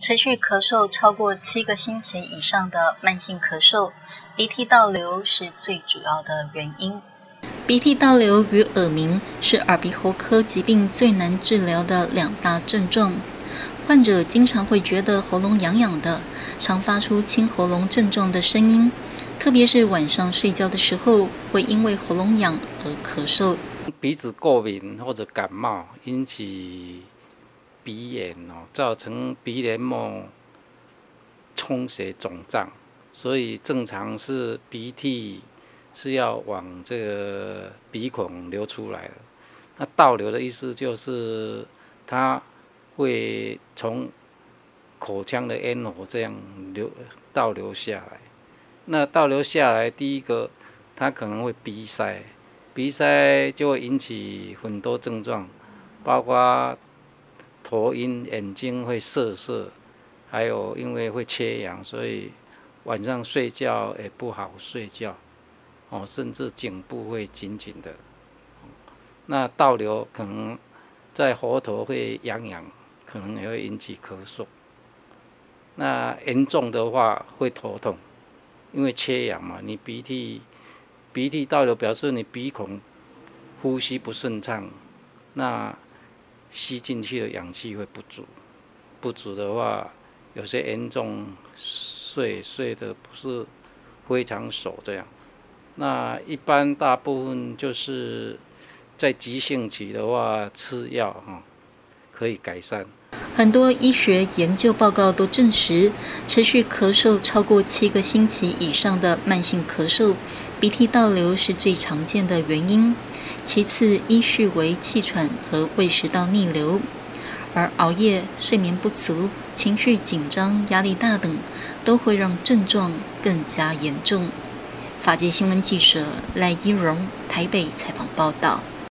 持续咳嗽超过7个星期以上的慢性咳嗽，鼻涕倒流是最主要的原因。鼻涕倒流与耳鸣是耳鼻喉科疾病最难治疗的2大症状。患者经常会觉得喉咙痒痒的，常发出清喉咙症状的声音，特别是晚上睡觉的时候，会因为喉咙痒而咳嗽。鼻子过敏或者感冒引起鼻炎造成鼻黏膜充血肿胀，所以正常是鼻涕是要往这个鼻孔流出来的。那倒流的意思就是它会从口腔的咽喉这样倒流下来。那倒流下来，第一个它可能会鼻塞，鼻塞就会引起很多症状，包括头晕、眼睛会涩涩，还有因为会缺氧，所以晚上睡觉也不好睡觉，甚至颈部会紧紧的。那倒流可能在喉头会痒痒，可能也会引起咳嗽。那严重的话会头痛，因为缺氧嘛，你鼻涕倒流表示你鼻孔呼吸不顺畅，那吸进去的氧气会不足的话，有些严重睡得不是非常熟这样。那一般大部分就是在急性期的话，吃药可以改善。很多医学研究报告都证实，持续咳嗽超过7个星期以上的慢性咳嗽，鼻涕倒流是最常见的原因。其次依序为气喘和胃食道逆流，而熬夜、睡眠不足、情绪紧张、压力大等，都会让症状更加严重。法界新闻记者赖依荣台北采访报道。